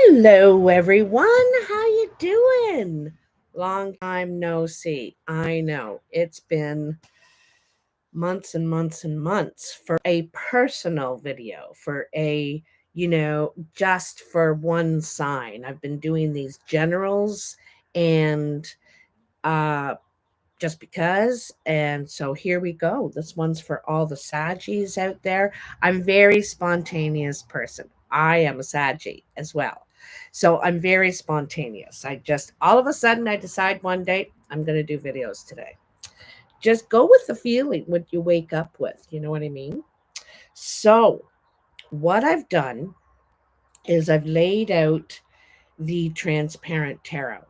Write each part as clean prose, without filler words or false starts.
Hello, everyone. How you doing? Long time no see. I know it's been months and months and months for a personal video, for just for one sign. I've been doing these generals and uh just because. And so here we go. This one's for all the Saggies out there. I'm very spontaneous person. I am a Saggy as well. So I'm very spontaneous. I just all of a sudden I decide one day I'm going to do videos today. Just go with the feeling what you wake up with. You know what I mean? So what I've done is I've laid out the transparent tarot.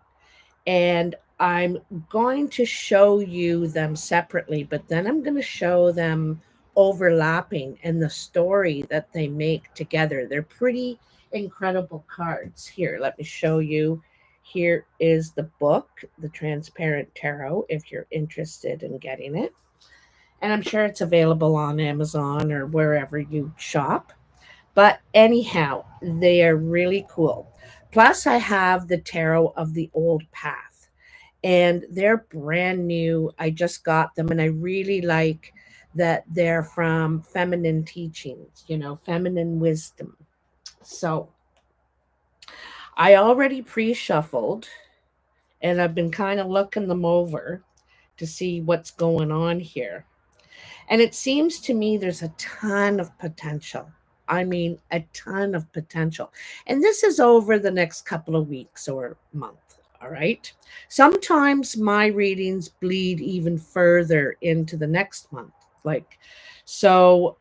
And I'm going to show you them separately, but then I'm going to show them overlapping and the story that they make together. They're pretty incredible cards. Here, let me show you. Here is the book, The Transparent Tarot, if you're interested in getting it. And I'm sure it's available on Amazon or wherever you shop. But anyhow, they are really cool. Plus, I have the Tarot of the Old Path, and they're brand new. I just got them, and I really like that they're from feminine teachings, feminine wisdom. So I already pre shuffled, and I've been kind of looking them over to see what's going on here. And it seems to me there's a ton of potential. I mean, a ton of potential. And this is over the next couple of weeks or month. All right. Sometimes my readings bleed even further into the next month. Like, so,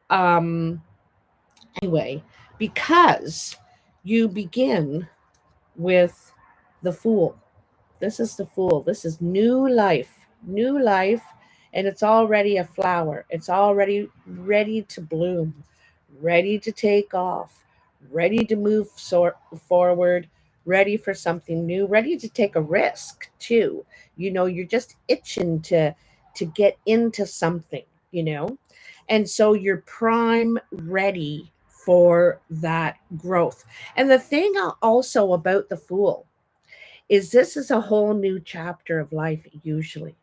anyway, because you begin with the Fool. This is the Fool. This is new life, and it's already a flower. It's already ready to bloom, ready to take off, ready to move forward, ready for something new, ready to take a risk too. You're just itching to get into something, you know? And so you're prime ready for that growth. And the thing also about the Fool is this is a whole new chapter of life usually.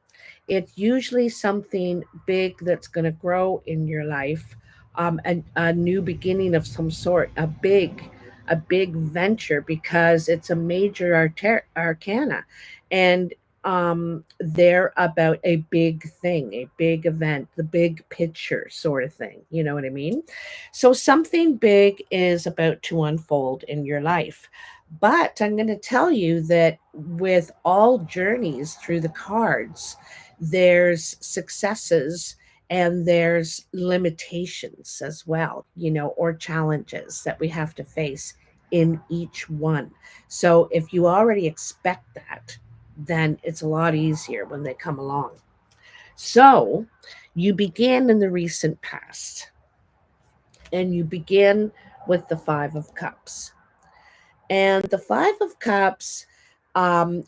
It's usually something big that's going to grow in your life, a new beginning of some sort, a big venture because it's a major arcana, and they're about a big thing, a big event, the big picture sort of thing. You know what I mean? So something big is about to unfold in your life. But I'm going to tell you that with all journeys through the cards, there's successes and there's limitations as well, or challenges that we have to face in each one. So if you already expect that, then it's a lot easier when they come along. So you begin in the recent past, and you begin with the Five of Cups. And the Five of Cups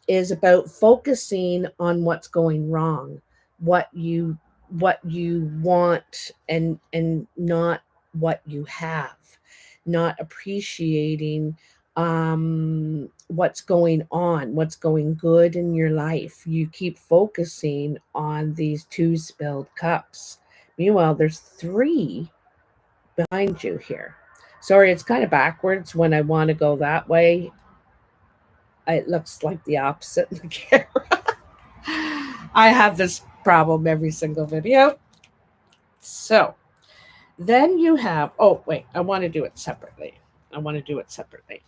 is about focusing on what's going wrong, what you what you want, and not what you have, not appreciating what's going on, what's going good in your life. You keep focusing on these two spilled cups. Meanwhile, there's three behind you here. Sorry, it's kind of backwards when I want to go that way. It looks like the opposite in the camera. I have this problem every single video. So then you have, oh, wait, I want to do it separately. I want to do it separately.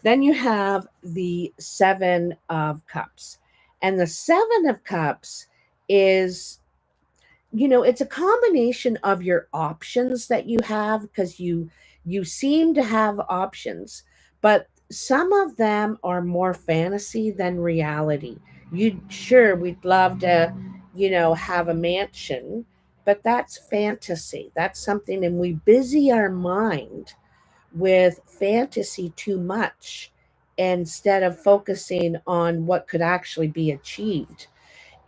Then you have the Seven of Cups. And the Seven of Cups is, it's a combination of your options that you have, because you seem to have options, but some of them are more fantasy than reality. We'd love to, have a mansion, but that's fantasy. That's something, and we busy our mind with fantasy too much instead of focusing on what could actually be achieved.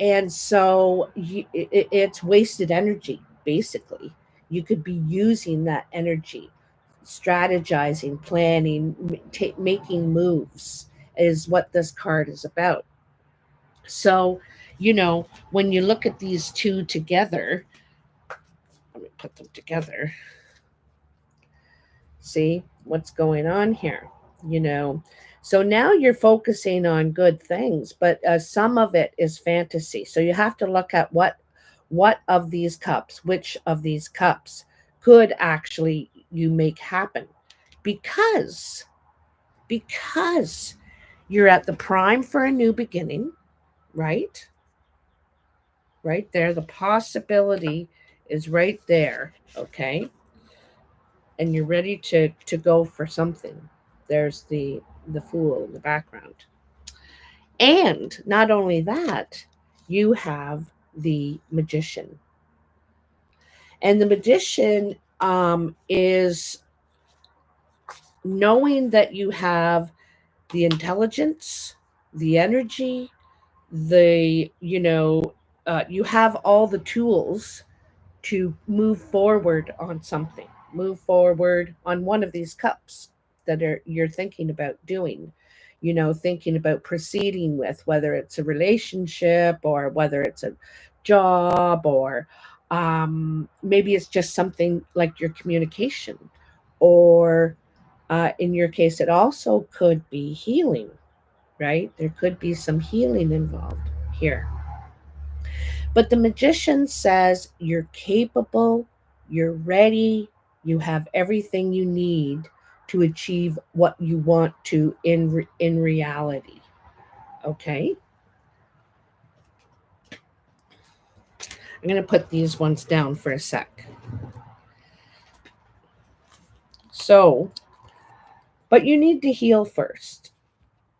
And so it's wasted energy, basically. You could be using that energy strategizing, planning, making moves is what this card is about. So, when you look at these two together, let me put them together. See what's going on here, you know. So now you're focusing on good things, but some of it is fantasy. So you have to look at which of these cups could actually you make happen, because because you're at the prime for a new beginning, right? Right there, the possibility is right there, okay? And you're ready to go for something. There's the Fool in the background. And not only that, you have the Magician. And the Magician is knowing that you have the intelligence, the energy, you have all the tools to move forward on something, move forward on one of these cups that you're thinking about doing, thinking about proceeding with, whether it's a relationship or whether it's a job, or maybe it's just something like your communication, or in your case, it also could be healing, right? There could be some healing involved here. But the Magician says you're capable, you're ready, you have everything you need to achieve what you want to in reality. Okay? I'm going to put these ones down for a sec. So, but you need to heal first.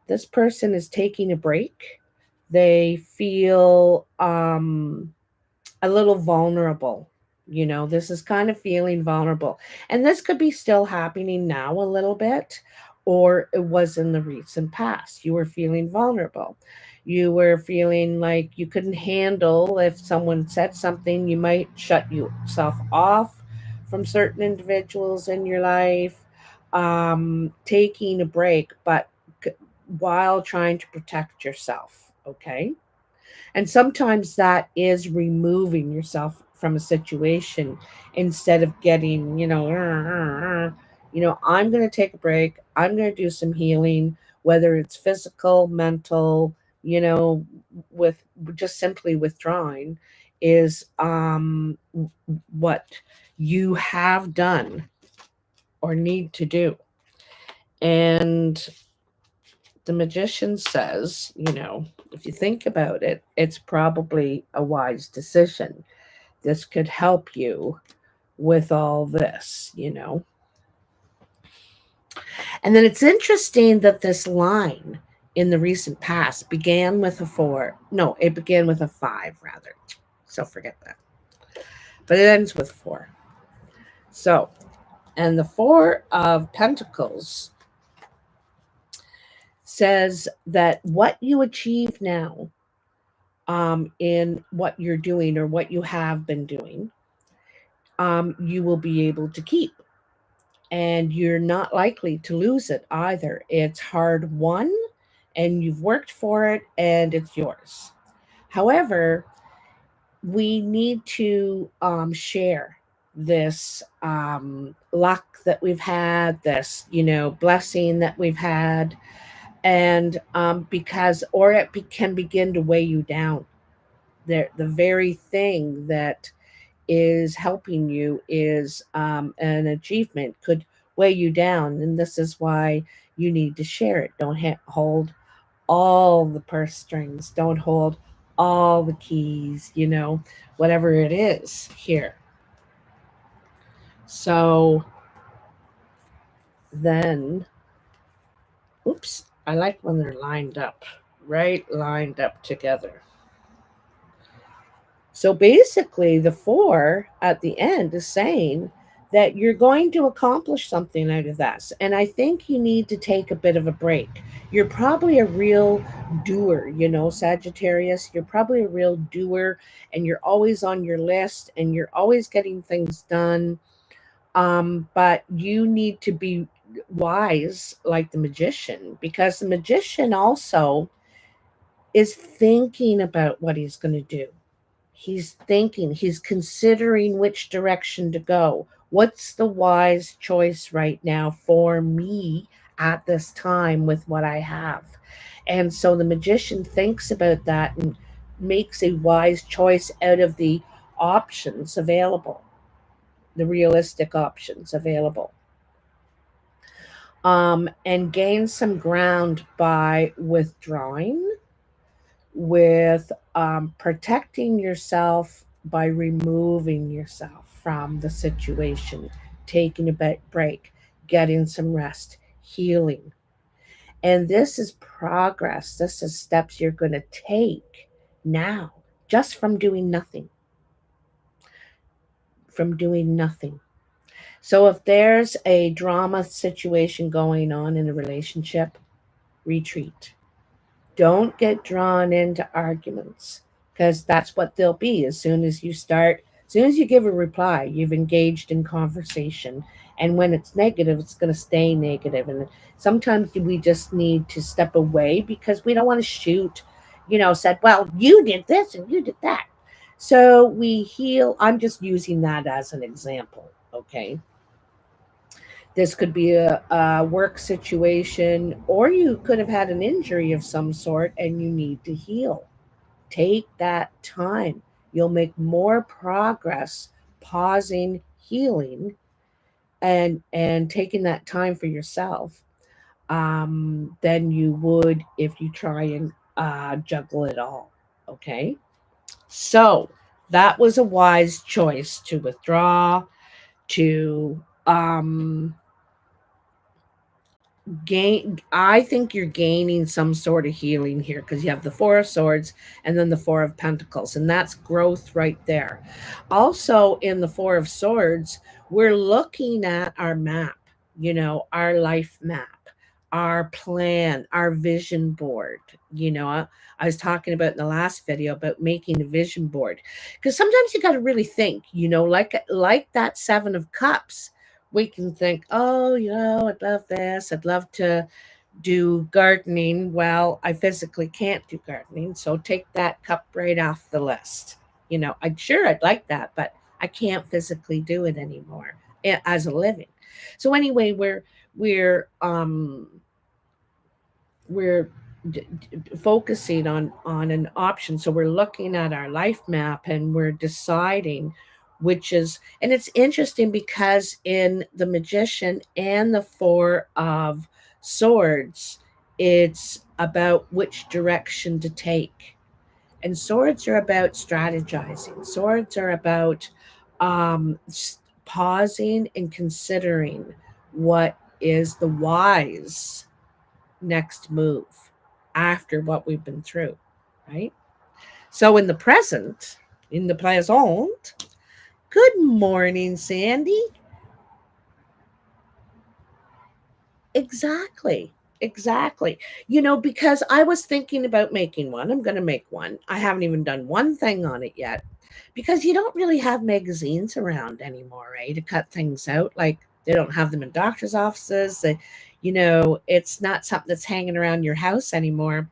This person is taking a break. They feel a little vulnerable. This is kind of feeling vulnerable. And this could be still happening now a little bit, or it was in the recent past. You were feeling vulnerable. You were feeling like you couldn't handle if someone said something, you might shut yourself off from certain individuals in your life, taking a break, but while trying to protect yourself. Okay. And sometimes that is removing yourself from a situation instead of getting, I'm going to take a break. I'm going to do some healing, whether it's physical, mental, with just simply withdrawing is what you have done or need to do. And the Magician says, if you think about it, it's probably a wise decision. This could help you with all this. And then it's interesting that this line in the recent past began with a 4. No, it began with a 5, rather. So forget that. But it ends with 4. So, and the 4 of Pentacles says that what you achieve now, in what you're doing or what you have been doing, you will be able to keep. And you're not likely to lose it either. It's hard won, and you've worked for it, and it's yours. However, we need to share this luck that we've had, this, blessing that we've had, and because, or it can begin to weigh you down. The very thing that is helping you is an achievement could weigh you down, and this is why you need to share it. Don't hold all the purse strings, don't hold all the keys, whatever it is here. So then, oops, I like when they're lined up, right? Lined up together. So basically, the 4 at the end is saying that you're going to accomplish something out of this. And I think you need to take a bit of a break. You're probably a real doer, Sagittarius. You're probably a real doer, and you're always on your list, and you're always getting things done. But you need to be wise like the magician, because the magician also is thinking about what he's going to do. He's thinking, he's considering which direction to go. What's the wise choice right now for me at this time with what I have? And so the magician thinks about that and makes a wise choice out of the options available, the realistic options available. And gain some ground by withdrawing, with protecting yourself by removing yourself from the situation, taking a break, getting some rest, healing. And this is progress. This is steps you're going to take now, just from doing nothing. From doing nothing. So if there's a drama situation going on in a relationship, retreat. Don't get drawn into arguments, because that's what they'll be. As soon as you give a reply, you've engaged in conversation. And when it's negative, it's going to stay negative. And sometimes we just need to step away because we don't want to shoot, said, well, you did this and you did that. So we heal. I'm just using that as an example. Okay. This could be a work situation, or you could have had an injury of some sort and you need to heal. Take that time. You'll make more progress pausing, healing, and taking that time for yourself, than you would if you try and juggle it all. Okay? So that was a wise choice to withdraw, to gain. I think you're gaining some sort of healing here, because you have the Four of Swords and then the Four of Pentacles, and that's growth right there. Also in the Four of Swords, we're looking at our map, our life map, our plan, our vision board. I was talking about in the last video about making a vision board, because sometimes you got to really think, like that Seven of Cups. We can think, oh, I'd love this. I'd love to do gardening. Well, I physically can't do gardening. So take that cup right off the list. I'd like that, but I can't physically do it anymore as a living. So anyway, we're focusing on an option. So we're looking at our life map and we're deciding which is, and it's interesting because in the Magician and the Four of Swords, it's about which direction to take. And swords are about strategizing. Swords are about pausing and considering what is the wise next move after what we've been through, right? So in the present, good morning, Sandy. Exactly. Exactly. Because I was thinking about making one. I'm going to make one. I haven't even done one thing on it yet, because you don't really have magazines around anymore, right? To cut things out. Like, they don't have them in doctor's offices. It's not something that's hanging around your house anymore.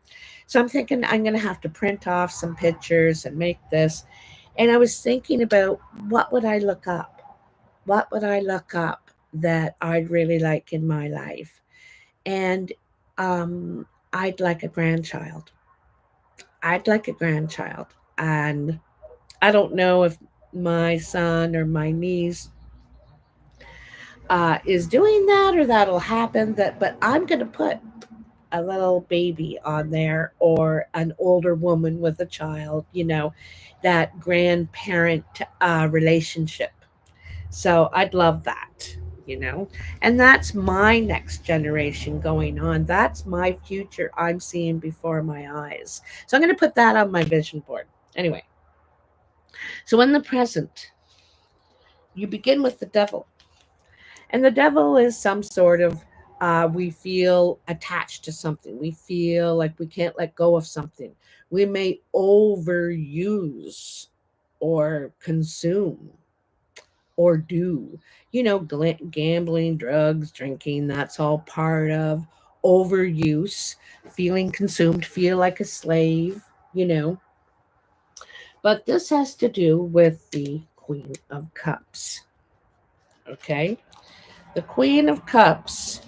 So I'm thinking I'm going to have to print off some pictures and make this. And I was thinking about, what would I look up? What would I look up that I'd really like in my life? And I'd like a grandchild. I'd like a grandchild. And I don't know if my son or my niece is doing that, or that'll happen. But I'm going to put a little baby on there, or an older woman with a child. That grandparent relationship. So I'd love that. And that's my next generation going on. That's my future I'm seeing before my eyes. So I'm going to put that on my vision board. Anyway, so in the present, you begin with the devil. And the devil is some sort of, we feel attached to something. We feel like we can't let go of something. We may overuse or consume or do. Gambling, drugs, drinking, that's all part of overuse, feeling consumed, feel like a slave, you know. But this has to do with the Queen of Cups. Okay? The Queen of Cups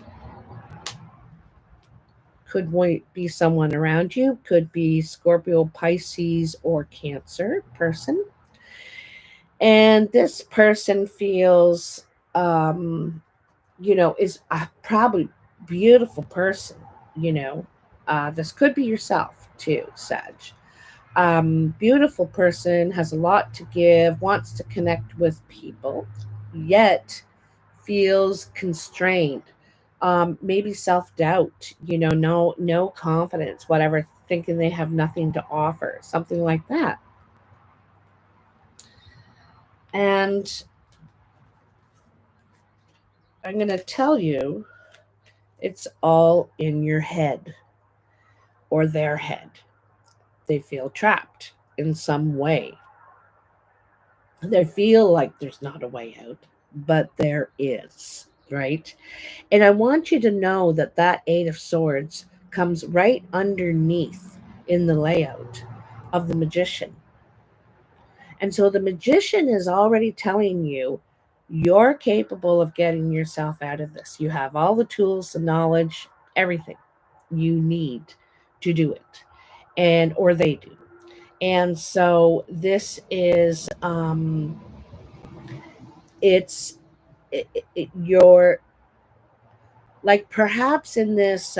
could be someone around you, could be Scorpio, Pisces, or Cancer person. And this person feels, is a probably beautiful person, you know. This could be yourself too, Sag. Beautiful person, has a lot to give, wants to connect with people, yet feels constrained. Maybe self-doubt, no confidence, whatever, thinking they have nothing to offer, something like that. And I'm going to tell you, it's all in your head or their head. They feel trapped in some way. They feel like there's not a way out, but there is, right? And I want you to know that that Eight of Swords comes right underneath in the layout of the Magician. And so the Magician is already telling you you're capable of getting yourself out of this. You have all the tools, the knowledge, everything you need to do it. And or they do. And so this is it's your, like, perhaps in this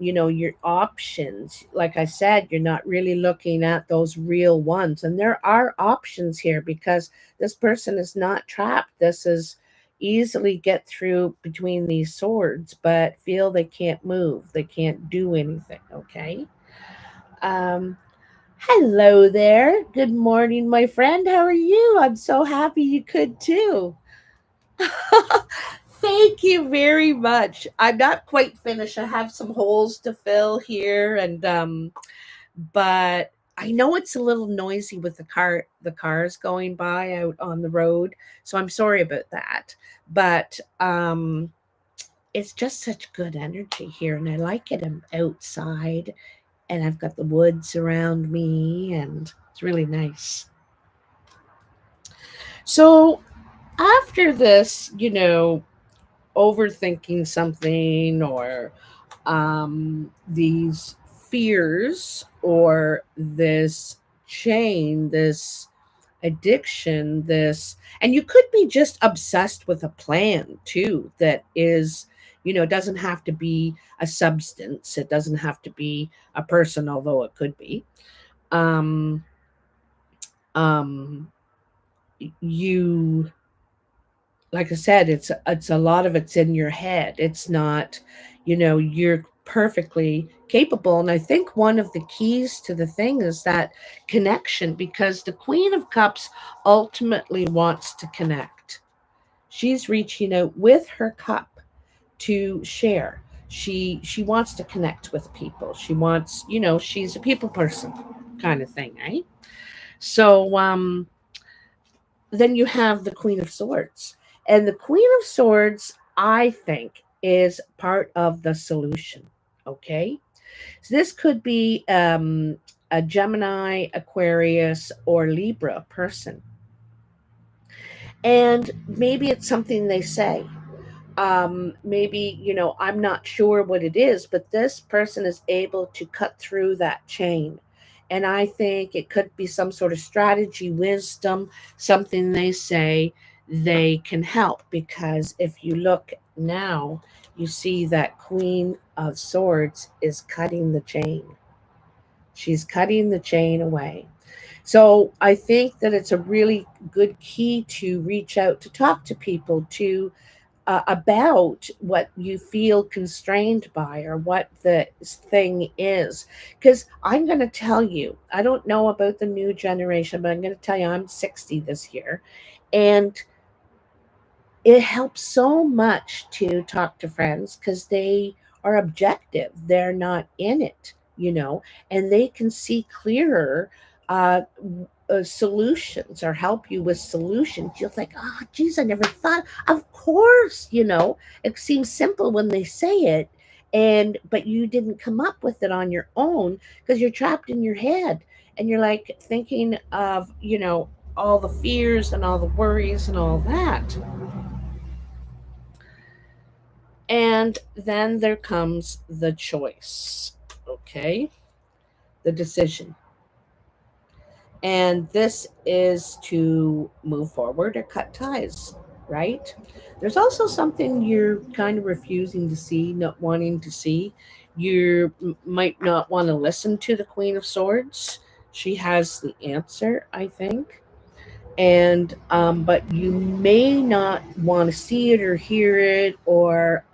your options, like I said, you're not really looking at those real ones, and there are options here because this person is not trapped. This is easily get through between these swords, but feel they can't move, they can't do anything. Okay. um Hello there, good morning, my friend. How are you? I'm so happy you could too. Thank you very much. I'm not quite finished. I have some holes to fill here, and but I know it's a little noisy with the cars going by out on the road. So I'm sorry about that. But it's just such good energy here, and I like it. I'm outside and I've got the woods around me, and it's really nice. So after this, overthinking something, or these fears, or this chain, this addiction, this, and you could be just obsessed with a plan too that is, doesn't have to be a substance, it doesn't have to be a person, although it could be. Um, um, you Like I said, it's a lot of it's in your head. It's not, you're perfectly capable. And I think one of the keys to the thing is that connection, because the Queen of Cups ultimately wants to connect. She's reaching out with her cup to share. She wants to connect with people. She wants, she's a people person kind of thing, right? So then you have the Queen of Swords. And the Queen of Swords, I think, is part of the solution. Okay. So this could be a Gemini, Aquarius, or Libra person. And maybe it's something they say. Maybe, I'm not sure what it is, but this person is able to cut through that chain. And I think it could be some sort of strategy, wisdom, something they say they can help. Because if you look now, you see that Queen of Swords is cutting the chain. She's cutting the chain away. So I think that it's a really good key to reach out, to talk to people, to about what you feel constrained by, or what the thing is. Because I'm going to tell you, I don't know about the new generation, but I'm going to tell you, I'm 60 this year. And it helps so much to talk to friends because they are objective. They're not in it, and they can see clearer. Uh, solutions or help you with solutions, you'll think, oh, geez, I never thought. Of course, it seems simple when they say it, but you didn't come up with it on your own because you're trapped in your head and you're like thinking of, all the fears and all the worries and all that. And then there comes the choice, okay? The decision. And this is to move forward or cut ties, right? There's also something you're kind of refusing to see, not wanting to see. You might not want to listen to the Queen of Swords. She has the answer, I think. And but you may not want to see it or hear it, or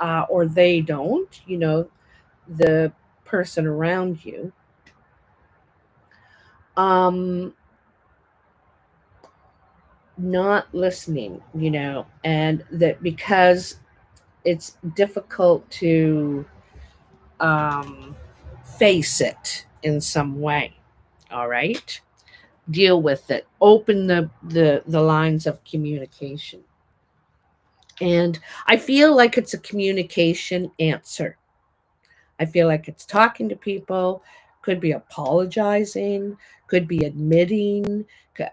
they don't. The person around you. Um, not listening, and that because it's difficult to um, face it in some way. All right, deal with it. Open the lines of communication, and I feel like it's a communication answer. I feel like it's talking to people, could be apologizing, could be admitting.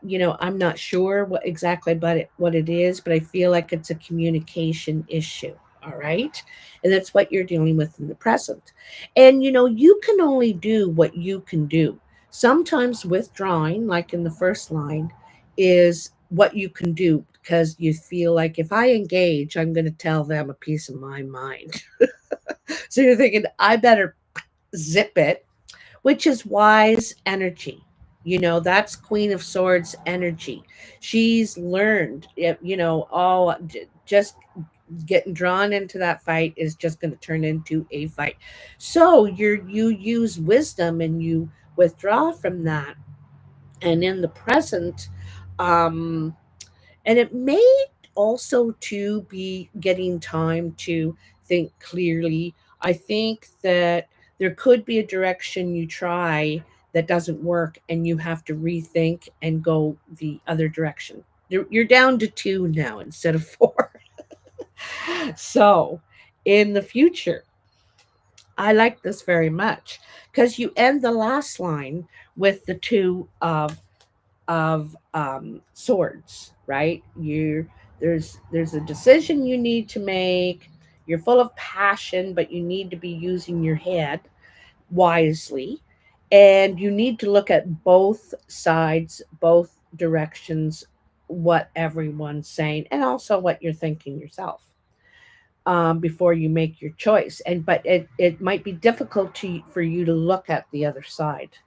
I'm not sure what it is, but I feel like it's a communication issue. All right. And that's what you're dealing with in the present. And, you can only do what you can do. Sometimes withdrawing, like in the first line, is what you can do because you feel like if I engage, I'm going to tell them a piece of my mind. So you're thinking, I better zip it, which is wise energy. That's Queen of Swords energy. She's learned, just getting drawn into that fight is just going to turn into a fight. So you use wisdom and you withdraw from that. And in the present, um, and it may also to be getting time to think clearly. I think that there could be a direction you try that doesn't work and you have to rethink and go the other direction. You're down to two now instead of four. So in the future, I like this very much because you end the last line with the two of swords, right? There's a decision you need to make. You're full of passion, but you need to be using your head wisely, and you need to look at both sides, both directions, what everyone's saying, and also what you're thinking yourself before you make your choice. And but it might be difficult for you to look at the other side.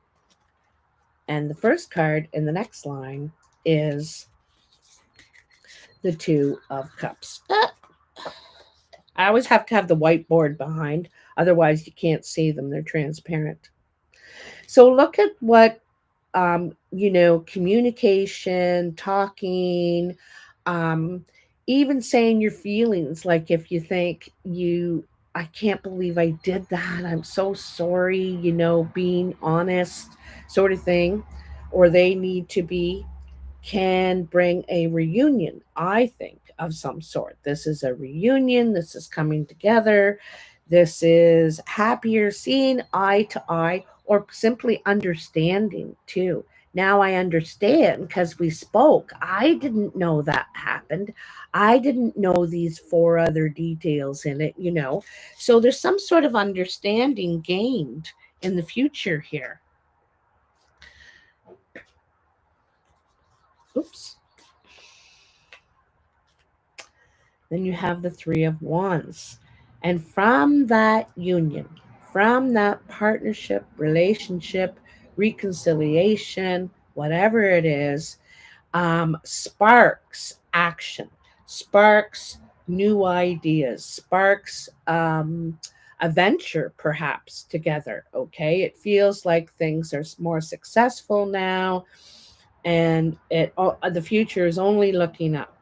And the first card in the next line is the Two of Cups. I always have to have the whiteboard behind, otherwise, you can't see them. They're transparent. So look at what, communication, talking, um, even saying your feelings. Like if you think I can't believe I did that. I'm so sorry, being honest, sort of thing, or they need to be can bring a reunion, I think, of some sort. This is a reunion. This is coming together. This is happier, seeing eye to eye, or simply understanding too. Now I understand because we spoke. I didn't know that happened. I didn't know these four other details in it. So there's some sort of understanding gained in the future here. Oops. Then you have the Three of Wands. And from that union, from that partnership, relationship, reconciliation, whatever it is, sparks action, sparks new ideas, sparks a venture perhaps together. Okay. It feels like things are more successful now, and the future is only looking up.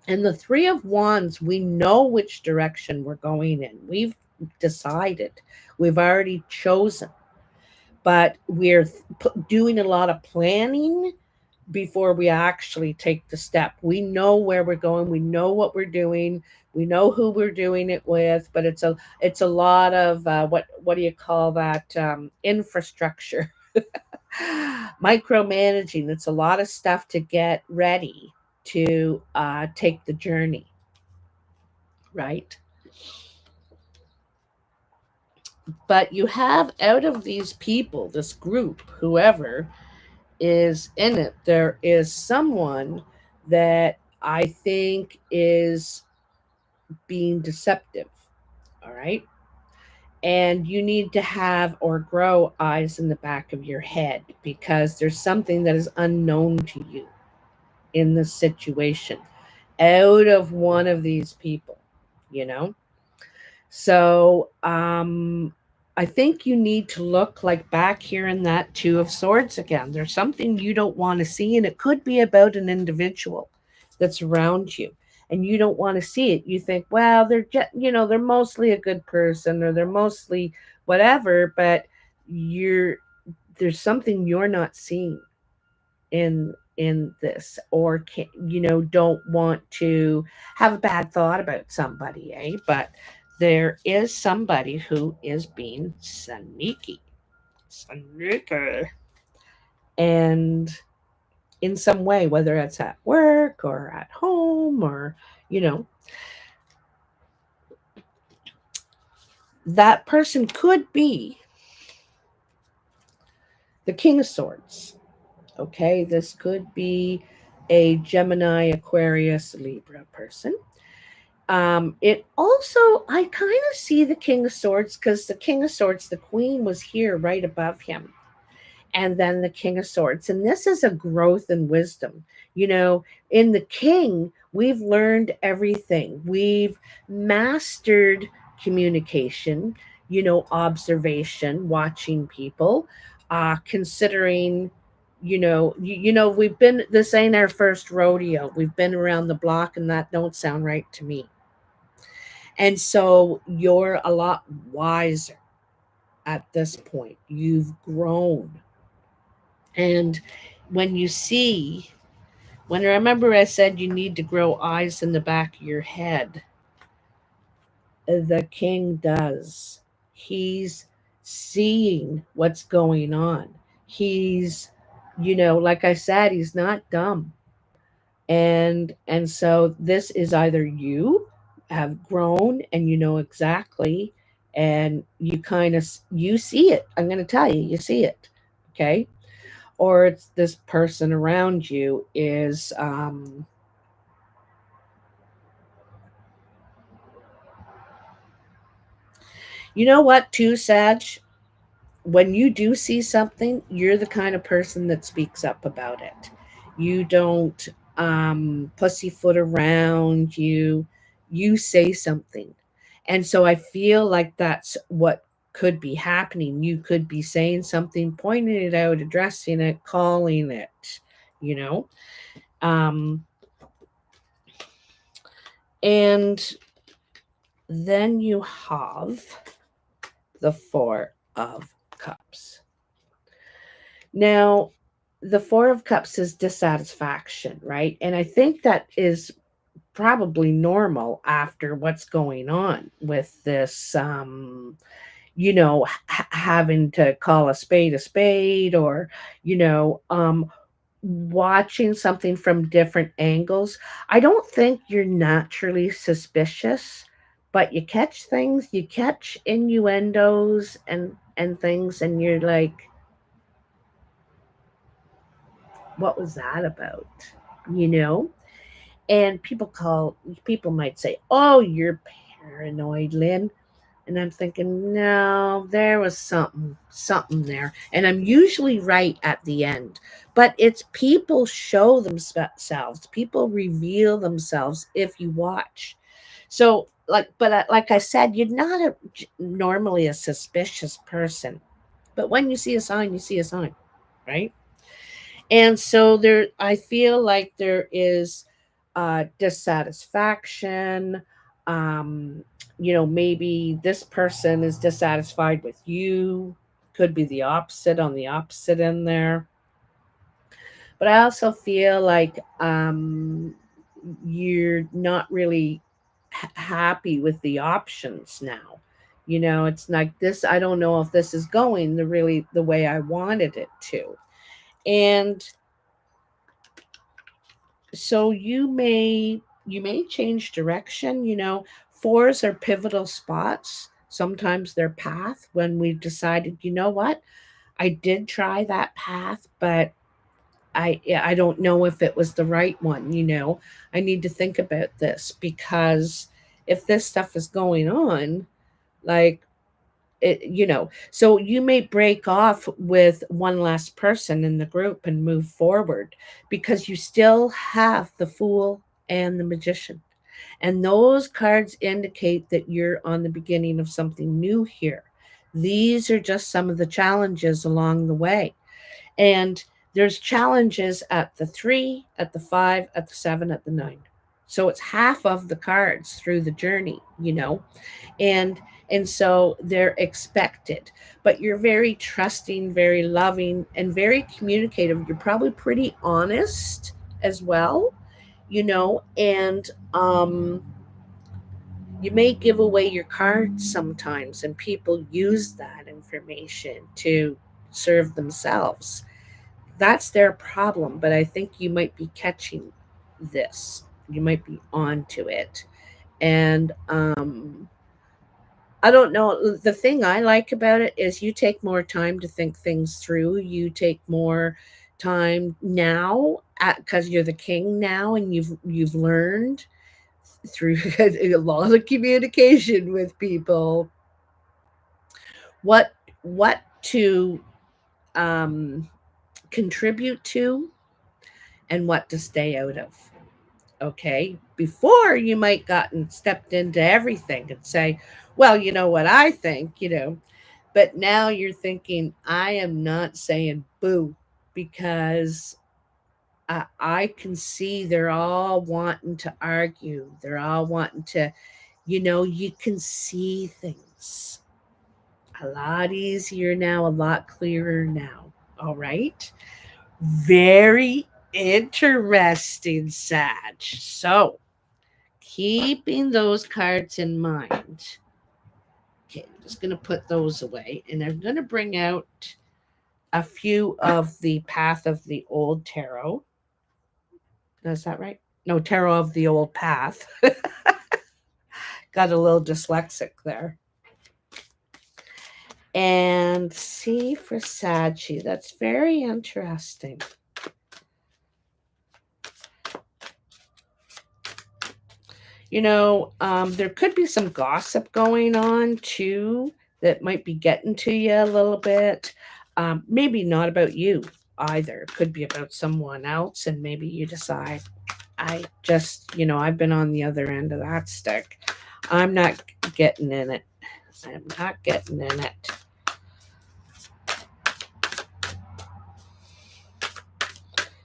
And the Three of Wands, we know which direction we're going in. We've decided, we've already chosen. but we're doing a lot of planning before we actually take the step. We know where we're going, we know what we're doing, we know who we're doing it with, but it's a lot of what do you call that, infrastructure. Micromanaging. It's a lot of stuff to get ready to take the journey, right? But you have, out of these people, this group, whoever is in it, there is someone that I think is being deceptive. All right. And you need to have or grow eyes in the back of your head, because there's something that is unknown to you in this situation out of one of these people, you know? So I think you need to look like back here in that Two of Swords again. There's something you don't want to see, and it could be about an individual that's around you. And you don't want to see it. You think, well, they're just, they're mostly a good person, or they're mostly whatever, but you're there's something you're not seeing in this, or can, don't want to have a bad thought about somebody, but there is somebody who is being sneaky, and in some way, whether it's at work or at home, or you know that person could be the King of Swords. Okay, this could be a Gemini, Aquarius, Libra person. It also, I kind of see the King of Swords, because the King of Swords, the Queen was here right above him, and then the King of Swords. And this is a growth in wisdom. In the King, we've learned everything. We've mastered communication, observation, watching people, considering, we've been, this ain't our first rodeo. We've been around the block, and that don't sound right to me. And so you're a lot wiser at this point. You've grown. And when you see, when I remember I said you need to grow eyes in the back of your head, the King does. He's seeing what's going on. He's, like I said, he's not dumb. And so this is either you have grown and you know exactly, and you kind of, you see it. I'm going to tell you, you see it. Okay. Or it's this person around you is you know what, too, Sag, when you do see something, you're the kind of person that speaks up about it. You don't pussyfoot around. You say something. And so I feel like that's what could be happening. You could be saying something, pointing it out, addressing it, calling it, you know. Um and then you have the Four of Cups. Now, the Four of Cups is dissatisfaction, right? And I think that is probably normal after what's going on with this, having to call a spade, or, you know, um, watching something from different angles. I don't think you're naturally suspicious, but you catch innuendos and things, and you're like, what was that about? You know? And people might say, "Oh, you're paranoid, Lynn." And I'm thinking, no, there was something there. And I'm usually right at the end. But it's people show themselves, people reveal themselves if you watch. So, like I said, you're not normally a suspicious person. But when you see a sign, you see a sign, right? And so there, I feel like there is dissatisfaction. um Maybe this person is dissatisfied with you. could be the opposite on the opposite end there. But I also feel like you're not really happy with the options now. You know, it's like this. I don't know if this is going the way I wanted it to. And so you may change direction. You know, fours are pivotal spots. Sometimes they're path when we've decided, you know what, I did try that path, but I don't know if it was the right one. You know, I need to think about this, because if this stuff is going on, like so you may break off with one last person in the group and move forward, because you still have the Fool and the Magician, and those cards indicate that you're on the beginning of something new here. These are just some of the challenges along the way. And there's challenges at the 3, at the 5, at the 7, at the 9. So it's half of the cards through the journey, and so they're expected. But you're very trusting, very loving, and very communicative. You're probably pretty honest as well, and you may give away your cards sometimes, and people use that information to serve themselves. That's their problem, but I think you might be catching this. You might be onto it. And I don't know. The thing I like about it is you take more time to think things through. You take more time now because you're the king now, and you've learned through a lot of communication with people what to um, contribute to and what to stay out of. Okay, before you might gotten stepped into everything and say, well, you know what I think, but now you're thinking, I am not saying boo, because I can see they're all wanting to argue. They're all wanting to, you can see things a lot easier now, a lot clearer now. All right. Very interesting, Sag. So, keeping those cards in mind. Okay, I'm just going to put those away, and I'm going to bring out a few of the Path of the Old Tarot. Is that right? No, Tarot of the Old Path. Got a little dyslexic there. And see for Saggy. That's very interesting. There could be some gossip going on too that might be getting to you a little bit. Maybe not about you either. It could be about someone else, and maybe you decide, I've been on the other end of that stick. I'm not getting in it. I'm not getting in it.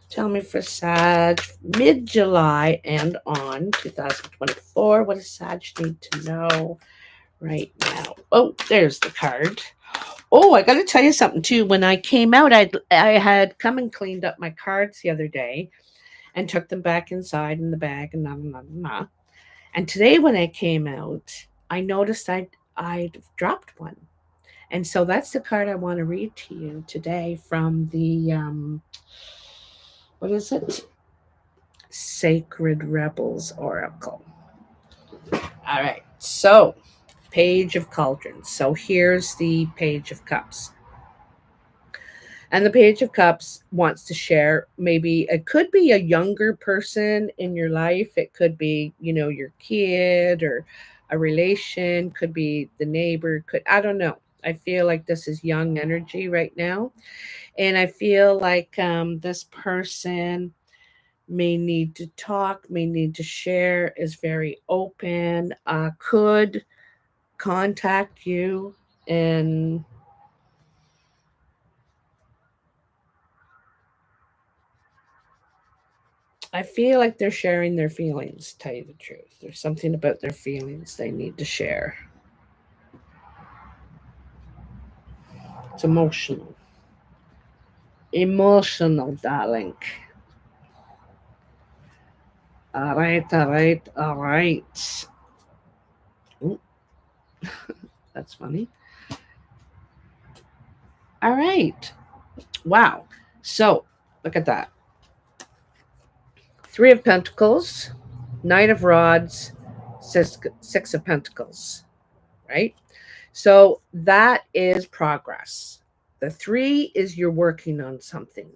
Tell me for Sag, mid-July and on 2024. What does Sag need to know right now? Oh, there's the card. Oh, I got to tell you something too. When I came out, I had come and cleaned up my cards the other day and took them back inside in the bag and nah. And today when I came out, I noticed I'd dropped one. And so that's the card I want to read to you today from the what is it? Sacred Rebels Oracle. All right. So, Page of Cauldrons. So here's the Page of Cups. And the Page of Cups wants to share, maybe it could be a younger person in your life. It could be, your kid or a relation, could be the neighbor, I don't know. I feel like this is young energy right now. And I feel like this person may need to talk, may need to share, is very open, could contact you, and I feel like they're sharing their feelings, to tell you the truth. There's something about their feelings they need to share. It's emotional. Emotional, darling. All right, all right, all right. Ooh, that's funny. All right. Wow. So look at that. Three of Pentacles, Knight of Rods, Six of Pentacles, right? So that is progress. The three is you're working on something.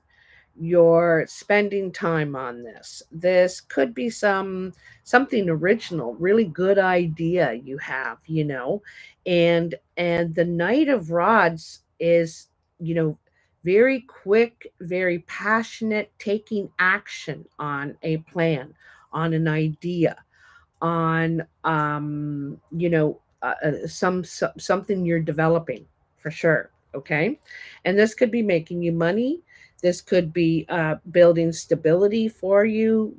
You're spending time on this. This could be something original, really good idea you have, and the Knight of Rods is, you know, very quick, very passionate, taking action on a plan, on an idea, on something you're developing for sure. Okay, and this could be making you money. This could be building stability for you,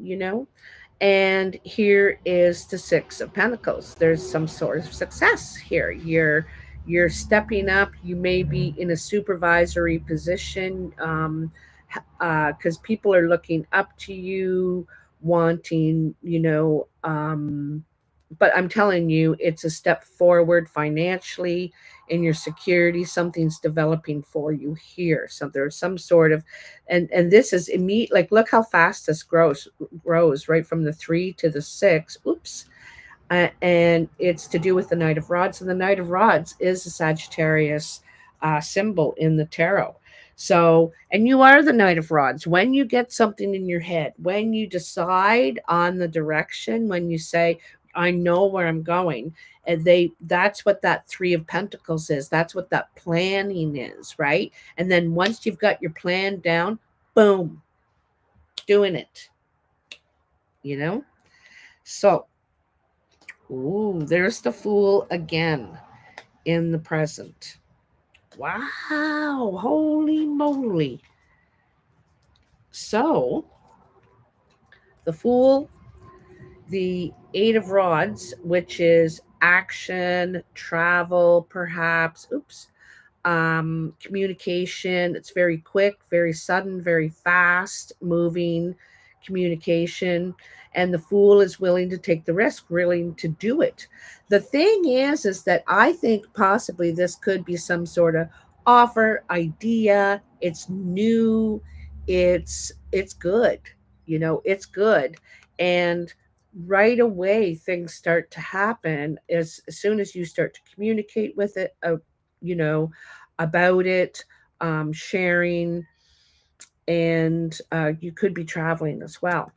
and here is the Six of Pentacles. There's some sort of success here. You're stepping up. You may be in a supervisory position, because people are looking up to you, wanting, but I'm telling you, it's a step forward financially in your security. Something's developing for you here. So there's some sort of, and this is immediate. Like, look how fast this grows right from the 3 to the 6. Oops. And it's to do with the Knight of Rods, and the Knight of Rods is a Sagittarius symbol in the tarot. So, and you are the Knight of Rods. When you get something in your head, when you decide on the direction, when you say, I know where I'm going, and that's what that Three of Pentacles is. That's what that planning is, right? And then once you've got your plan down, boom, doing it, you know? So, ooh, there's the Fool again in the present. Wow, holy moly. So, the Fool, the Eight of Rods, which is action, travel, perhaps, communication. It's very quick, very sudden, very fast moving communication. And the Fool is willing to take the risk, willing to do it. The thing is that I think possibly this could be some sort of offer, idea. It's new. It's good. It's good. And right away things start to happen as soon as you start to communicate with it, you know, about it, sharing, and you could be traveling as well.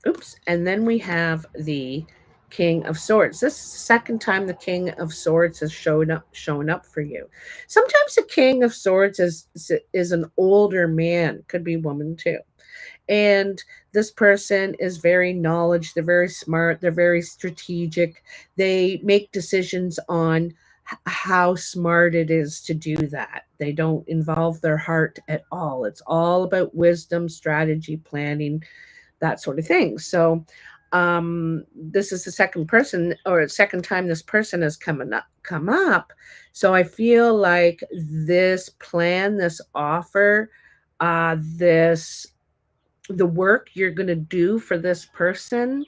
Oops. And then we have the King of Swords. This is the second time the King of Swords has shown up for you. Sometimes the King of Swords is an older man, could be woman too. And this person is very knowledgeable, they're very smart, they're very strategic. They make decisions on how smart it is to do that. They don't involve their heart at all. It's all about wisdom, strategy, planning, that sort of thing. So this is the second time this person has come up. So I feel like this plan, this offer, this the work you're going to do for this person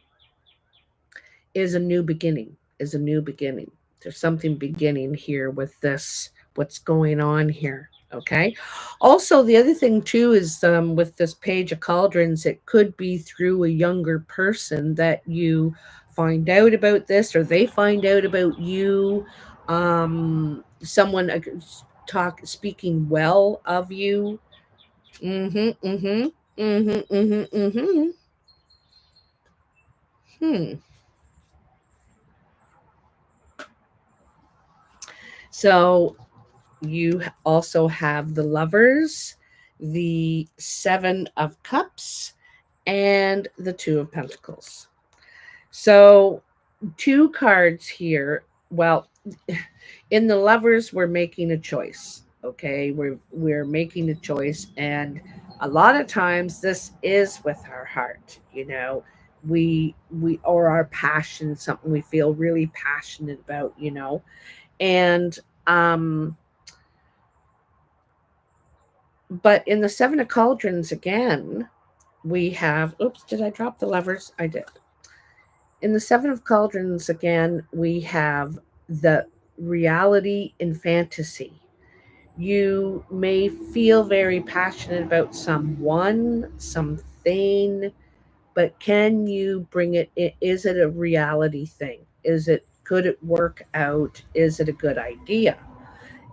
is a new beginning, There's something beginning here with this, what's going on here. Okay. Also, the other thing too is, with this Page of Cauldrons, it could be through a younger person that you find out about this, or they find out about you. Someone speaking well of you. Mm-hmm. Mm-hmm. Mm-hmm. Mm-hmm. Mm-hmm. Hmm. So you also have the Lovers, the Seven of Cups, and the Two of Pentacles. So two cards here. Well, in the Lovers, we're making a choice. Okay, we're making a choice, and a lot of times this is with our heart. We or our passion, something we feel really passionate about. And um But in the Seven of Cauldrons again, we have, oops, did I drop the levers? I did. In the Seven of Cauldrons again, we have the reality and fantasy. You may feel very passionate about someone, something, but can you bring it? Is it a reality thing? Could it work out? Is it a good idea?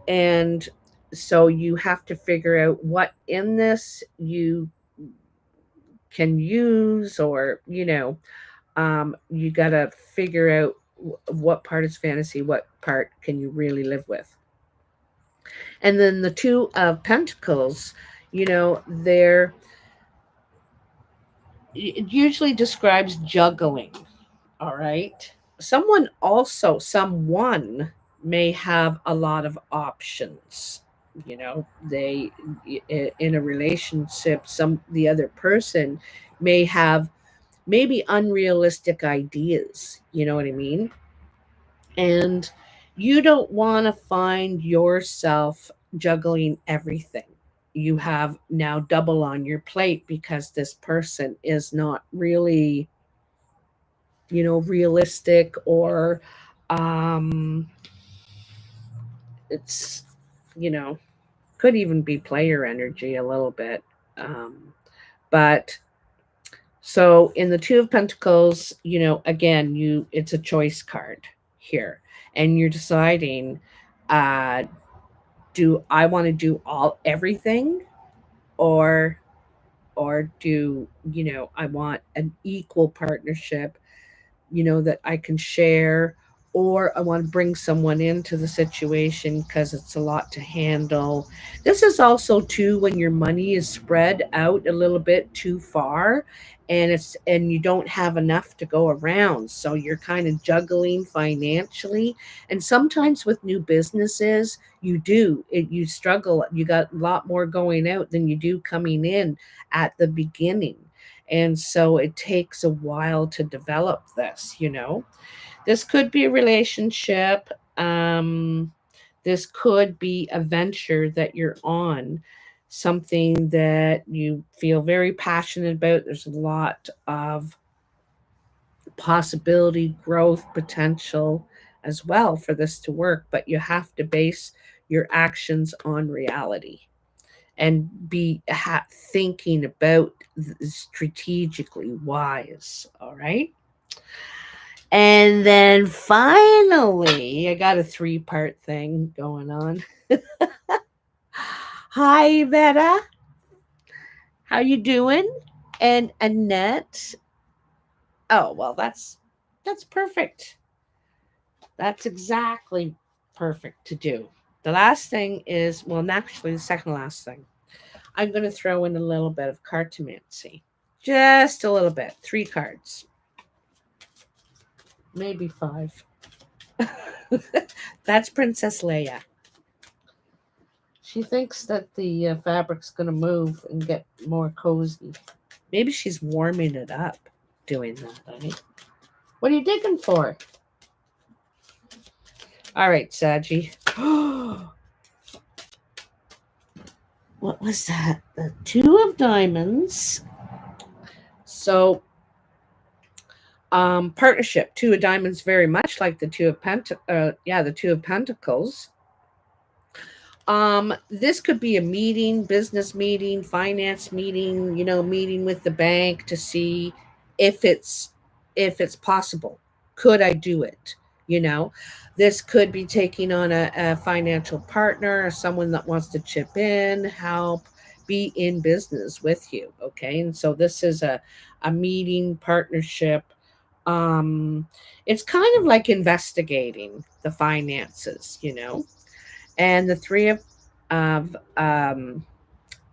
And so you have to figure out what in this you can use, or you got to figure out what part is fantasy, what part can you really live with. And then the Two of Pentacles, they're it usually describes juggling. All right. Someone may have a lot of options. They in a relationship, the other person may have maybe unrealistic ideas. You know what I mean? And you don't want to find yourself juggling everything. You have now double on your plate because this person is not really, realistic, or um it's, you know, could even be player energy a little bit. But so in the Two of Pentacles, again, it's a choice card here, and you're deciding, uh, do I want to do everything, or do I want an equal partnership, that I can share, or I want to bring someone into the situation because it's a lot to handle. This is also too when your money is spread out a little bit too far, and you don't have enough to go around. So you're kind of juggling financially. And sometimes with new businesses, you struggle. You got a lot more going out than you do coming in at the beginning, and so it takes a while to develop this. This could be a relationship. This could be a venture that you're on, something that you feel very passionate about. There's a lot of possibility, growth, potential as well for this to work, but you have to base your actions on reality and be thinking about strategically wise. All right. And then finally, I got a three-part thing going on. Hi, Veta. How you doing? And Annette. Oh, well, that's perfect. That's exactly perfect to do. The last thing is, well, actually, the second last thing. I'm going to throw in a little bit of cartomancy. Just a little bit. 3 cards. Maybe 5. That's Princess Leia. She thinks that the fabric's going to move and get more cozy. Maybe she's warming it up doing that, eh? What are you digging for? All right, Saggy. What was that? The Two of Diamonds. So, partnership. Two of Diamonds, very much like the Two of the Two of Pentacles. This could be a meeting, business meeting, finance meeting, meeting with the bank to see if it's possible. Could I do it? This could be taking on a financial partner or someone that wants to chip in, help, be in business with you. Okay. And so this is a meeting, partnership. It's kind of like investigating the finances. And the Three of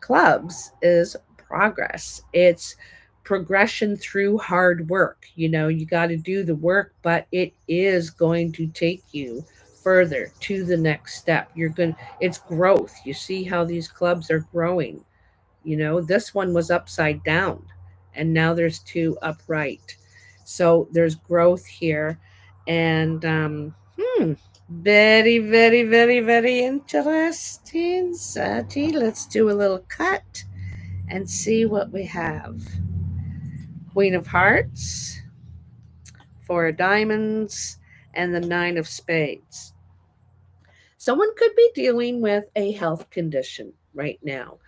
Clubs is progress. It's progression through hard work. You got to do the work, but it is going to take you further to the next step. It's growth. You see how these clubs are growing. This one was upside down, and now there's 2 upright. So there's growth here. And Very, very, very, very interesting. Saggy, let's do a little cut and see what we have. Queen of Hearts, Four of Diamonds, and the Nine of Spades. Someone could be dealing with a health condition right now.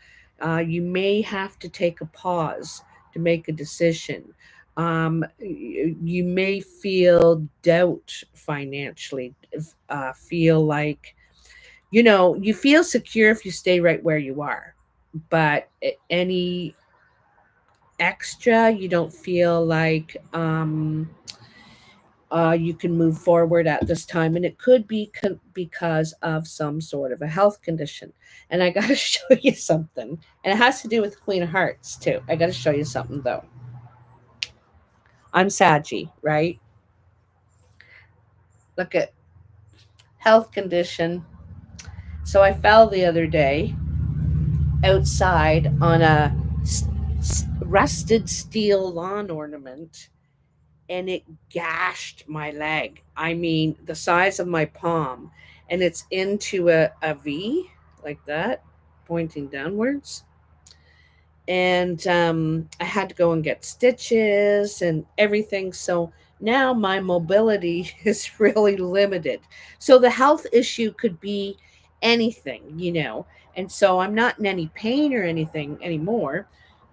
You may have to take a pause to make a decision. You may feel doubt financially, feel like, you feel secure if you stay right where you are. But any extra, you don't feel like you can move forward at this time, and it could be because of some sort of a health condition. And I got to show you something, and it has to do with Queen of Hearts too. I got to show you something though. I'm Saggy, right? Look at health condition. So I fell the other day outside on a rusted steel lawn ornament, and it gashed my leg. I mean, the size of my palm. And it's into a V like that, pointing downwards. And I had to go and get stitches and everything. So now my mobility is really limited. So the health issue could be anything. And so I'm not in any pain or anything anymore.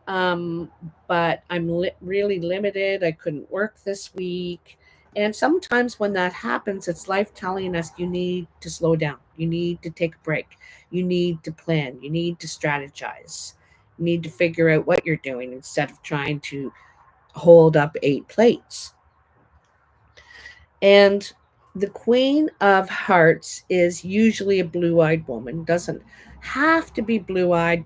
Um, but I'm really limited. I couldn't work this week. And sometimes when that happens, it's life telling us you need to slow down. You need to take a break. You need to plan. You need to strategize. You need to figure out what you're doing instead of trying to hold up 8 plates. And the Queen of Hearts is usually a blue eyed woman, doesn't have to be blue eyed.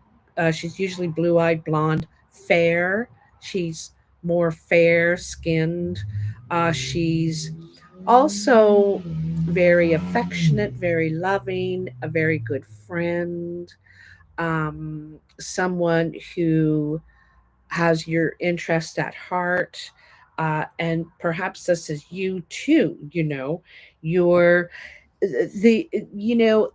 She's usually blue eyed, blonde, fair. She's more fair skinned. She's also very affectionate, very loving, a very good friend, someone who has your interest at heart. And perhaps this is you too. You're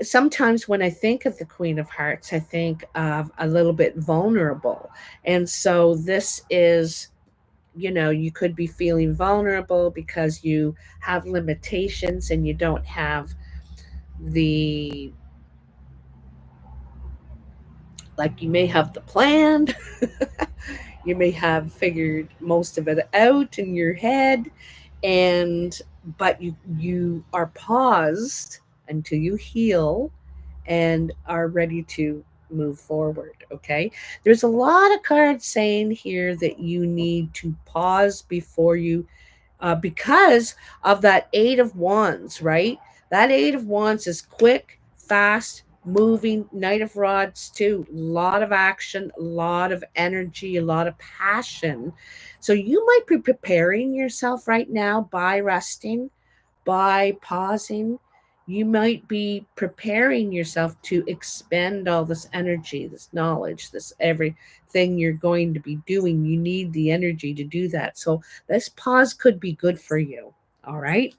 sometimes when I think of the Queen of Hearts, I think of a little bit vulnerable. And so this is, you could be feeling vulnerable because you have limitations and you don't have the, like, you may have the plan. You may have figured most of it out in your head, and but you are paused until you heal and are ready to move forward. Okay, there's a lot of cards saying here that you need to pause before you, because of that Eight of Wands, right? That Eight of Wands is quick, fast moving. Knight of Rods too, a lot of action, a lot of energy, a lot of passion. So you might be preparing yourself right now by resting, by pausing. You might be preparing yourself to expend all this energy, this knowledge, this everything you're going to be doing. You need the energy to do that. So this pause could be good for you. All right.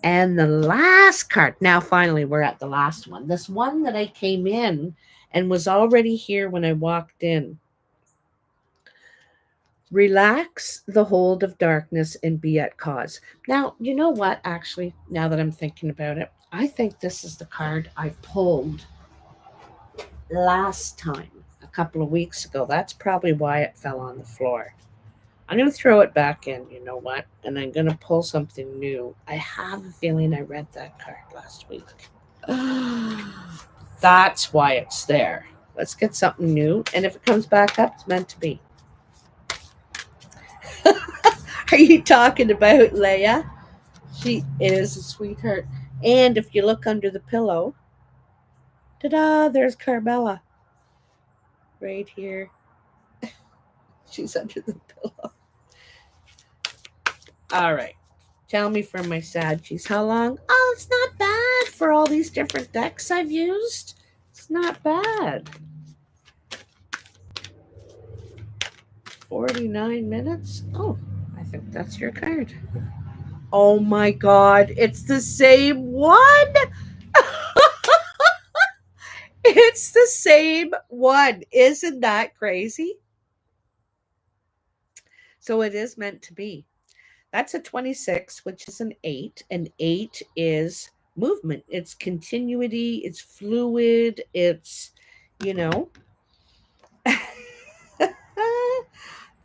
And the last card. Now, finally, we're at the last one. This one that I came in and was already here when I walked in. Relax the hold of darkness and be at cause. Now, you know what? Actually, now that I'm thinking about it, I think this is the card I pulled last time, a couple of weeks ago. That's probably why it fell on the floor. I'm going to throw it back in, you know what? And I'm going to pull something new. I have a feeling I read that card last week. That's why it's there. Let's get something new. And if it comes back up, it's meant to be. Are you talking about Leia? She is a sweetheart. And if you look under the pillow, ta-da, there's Carmela. Right here. She's under the pillow. All right. Tell me from my Saggies, how long? Oh, it's not bad for all these different decks I've used. It's not bad. 49 minutes? Oh, I think that's your card. Oh my God, it's the same one. It's the same one. Isn't that crazy? So it is meant to be. That's a 26, which is an 8. An 8 is movement, it's continuity, it's fluid, it's, you know,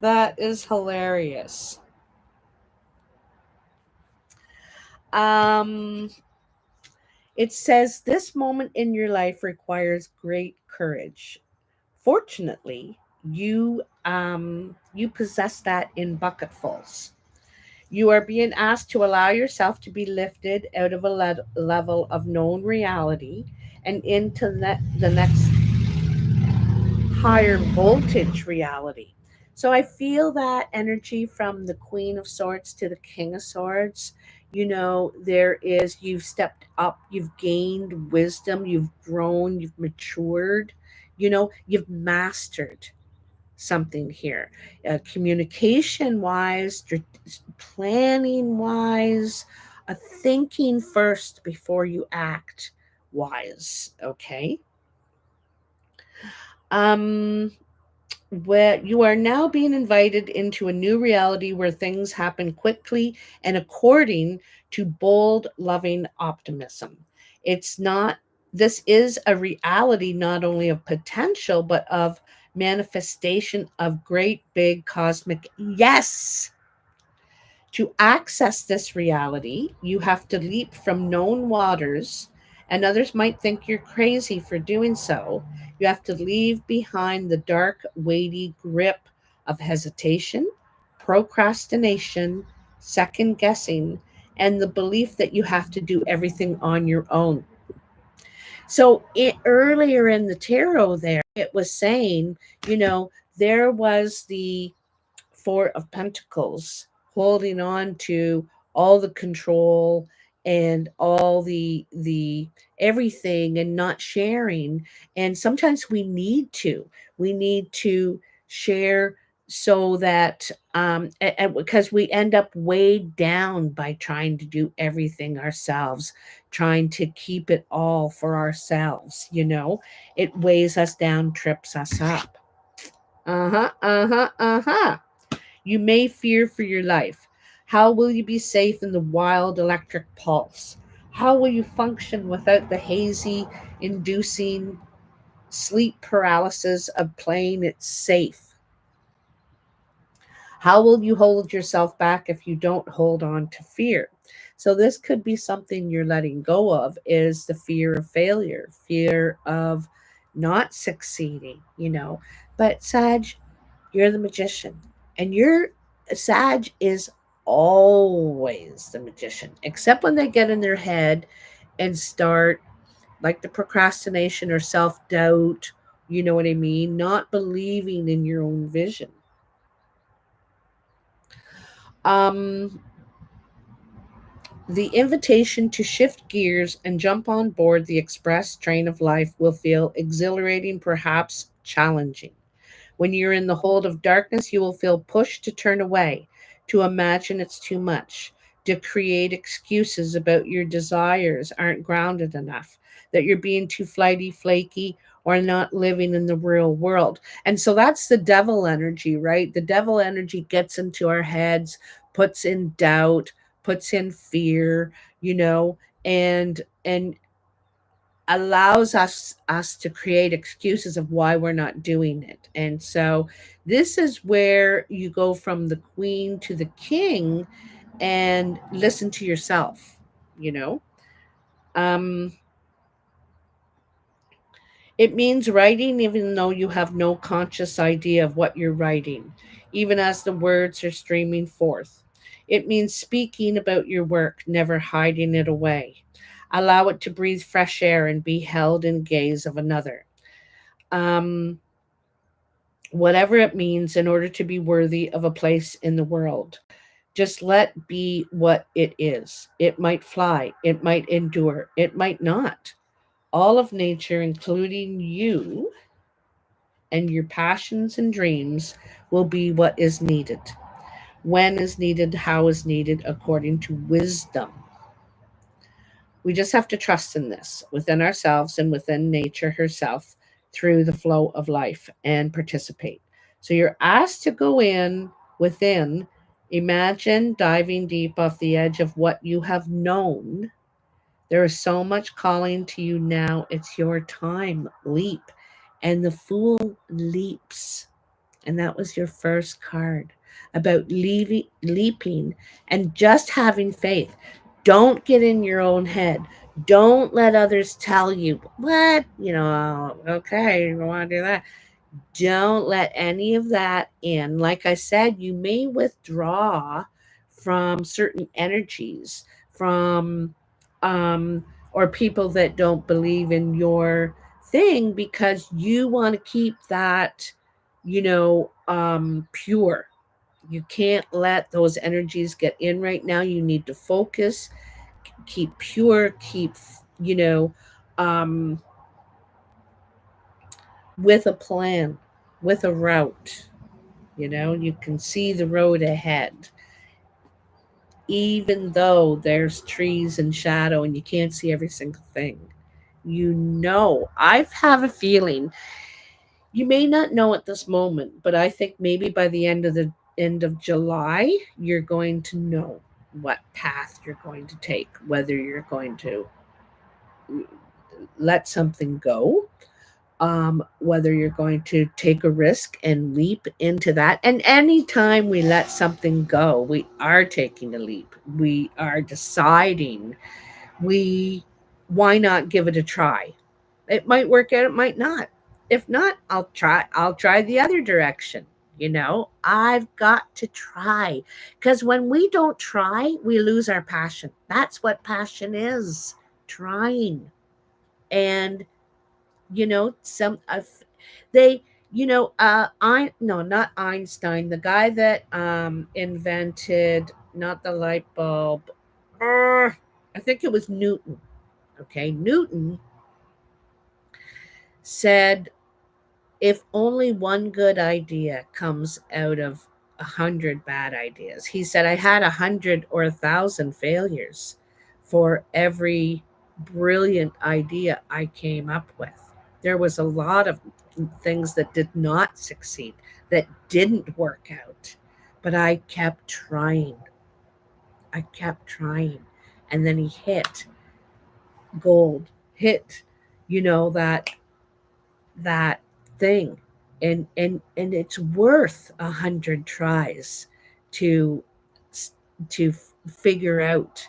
that is hilarious. Um, it says this moment in your life requires great courage. Fortunately, you possess that in bucketfuls. You are being asked to allow yourself to be lifted out of a level of known reality and into the next higher voltage reality. So I feel that energy from the Queen of Swords to the King of Swords. There is, you've stepped up, you've gained wisdom, you've grown, you've matured, you've mastered something here. Communication wise, planning wise, thinking first before you act wise. Okay. Um, where you are now being invited into a new reality where things happen quickly and according to bold, loving optimism. It's not, this is a reality not only of potential, but of manifestation of great, big cosmic. Yes. To access this reality, you have to leap from known waters, and others might think you're crazy for doing so. You have to leave behind the dark, weighty grip of hesitation, procrastination, second guessing, and the belief that you have to do everything on your own. So, earlier in the tarot, there it was saying, there was the Four of Pentacles, holding on to all the control and all the everything and not sharing. And sometimes we need to share so that because we end up weighed down by trying to do everything ourselves, trying to keep it all for ourselves. It weighs us down, trips us up. Uh-huh, uh-huh, uh-huh. You may fear for your life. How will you be safe in the wild electric pulse? How will you function without the hazy, inducing sleep paralysis of playing it safe? How will you hold yourself back if you don't hold on to fear? So this could be something you're letting go of, is the fear of failure, fear of not succeeding. But Sag, you're the magician. And Sag is always the magician, except when they get in their head and start like the procrastination or self doubt, you know what I mean? Not believing in your own vision. Um, the invitation to shift gears and jump on board the express train of life will feel exhilarating, perhaps challenging. When you're in the hold of darkness, you will feel pushed to turn away, to imagine it's too much, to create excuses about your desires aren't grounded enough, that you're being too flighty, flaky, or not living in the real world. And so that's the devil energy, right? The devil energy gets into our heads, puts in doubt, puts in fear, and allows us to create excuses of why we're not doing it. And so this is where you go from the queen to the king and listen to yourself you know um it means writing even though you have no conscious idea of what you're writing, even as the words are streaming forth. It means speaking about your work, never hiding it away. Allow it to breathe fresh air and be held in gaze of another. um whatever it means, in order to be worthy of a place in the world. Just let be what it is. It might fly, it might endure, it might not. All of nature, including you and your passions and dreams, will be what is needed. when is needed, how is needed, according to wisdom. We just have to trust in this within ourselves and within nature herself through the flow of life and participate. So you're asked to go in within, imagine diving deep off the edge of what you have known. There is so much calling to you now. It's your time. Leap. And the fool leaps. And that was your first card about leaping and just having faith. Don't get in your own head. Don't let others tell you, what, okay, you want to do that. Don't let any of that in. Like I said, you may withdraw from certain energies, from or people that don't believe in your thing, because you want to keep that, pure. You can't let those energies get in right now. You need to focus, keep pure, keep, you know, um, with a plan, with a route. You can see the road ahead, even though there's trees and shadow and you can't see every single thing. I have a feeling, you may not know at this moment, but I think maybe by the end of July, you're going to know what path you're going to take, whether you're going to let something go, whether you're going to take a risk and leap into that. And anytime we let something go, we are taking a leap. We are deciding, why not give it a try? It might work out, it might not. If not, I'll try the other direction. I've got to try, because when we don't try, we lose our passion. That's what passion is, trying. And some they I no, not Einstein, the guy that invented, not the light bulb. I think it was Newton. Okay, Newton said, if only one good idea comes out of 100 bad ideas. He said, I had 100 or 1,000 failures for every brilliant idea I came up with. There was a lot of things that did not succeed, that didn't work out, but I kept trying. I kept trying. And then he hit gold, hit, that thing, and it's worth 100 tries to figure out,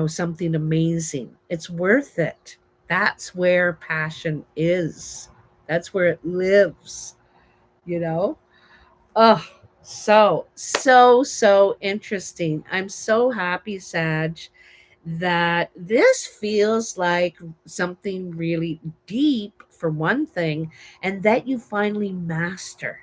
something amazing. It's worth it. That's where passion is. That's where it lives, you know oh, so interesting. I'm so happy, Sag, that this feels like something really deep, for one thing, and that you finally master.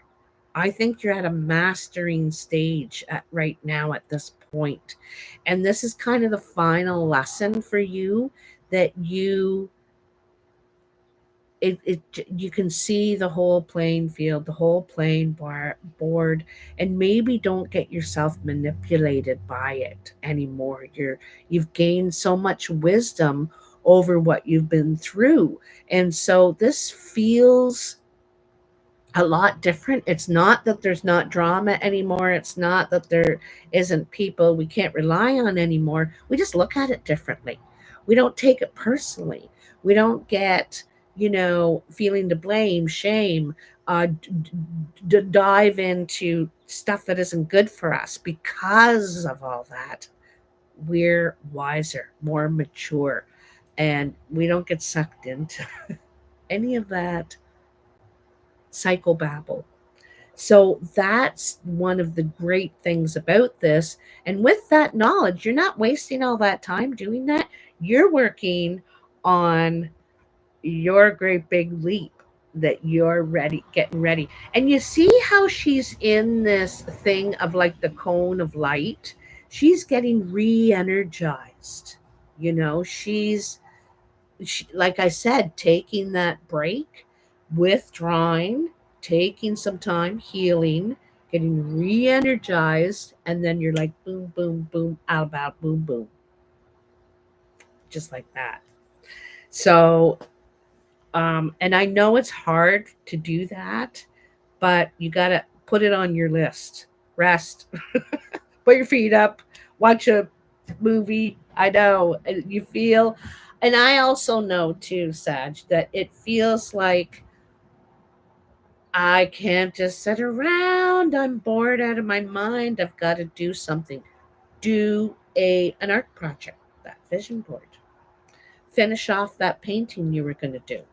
I think you're at a mastering stage right now at this point. And this is kind of the final lesson for you, that you can see the whole playing field, the whole board, and maybe don't get yourself manipulated by it anymore. You've gained so much wisdom over what you've been through, and so this feels a lot different. It's not that there's not drama anymore. It's not that there isn't people we can't rely on anymore. We just look at it differently. We don't take it personally. We don't get, feeling to blame, shame, dive into stuff that isn't good for us. Because of all that, we're wiser, more mature, and we don't get sucked into any of that psychobabble. So that's one of the great things about this. And with that knowledge, you're not wasting all that time doing that. You're working on your great big leap, that you're ready, getting ready. And you see how she's in this thing of like the cone of light? She's getting re energized. Like I said, taking that break, withdrawing, taking some time, healing, getting re-energized, and then you're like boom, boom, boom, out about boom, boom, just like that. So, and I know it's hard to do that, but you gotta put it on your list. Rest, put your feet up, watch a movie. I know you feel, and I also know too, Sag, that it feels like I can't just sit around. I'm bored out of my mind. I've got to do something. Do an art project, that vision board. Finish off that painting you were going to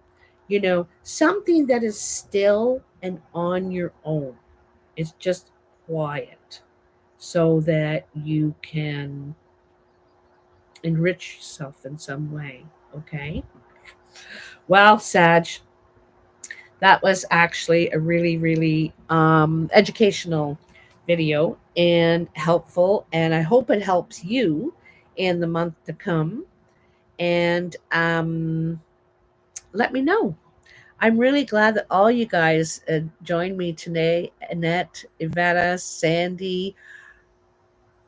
do. Something that is still and on your own. It's just quiet so that you can enrich yourself in some way. Okay. Well, Sag, that was actually a really, really educational video and helpful. And I hope it helps you in the month to come. And let me know. I'm really glad that all you guys joined me today. Annette, Iveta, Sandy,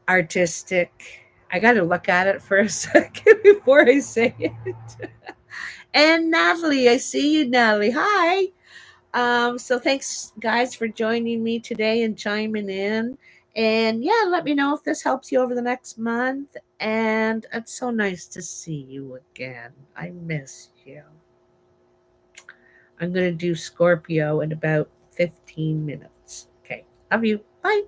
Artistic. I got to look at it for a second before I say it. And Natalie, I see you, Natalie. Hi. So thanks, guys, for joining me today and chiming in. And yeah, let me know if this helps you over the next month. And it's so nice to see you again. I miss you. I'm going to do Scorpio in about 15 minutes. Okay. Love you. Bye.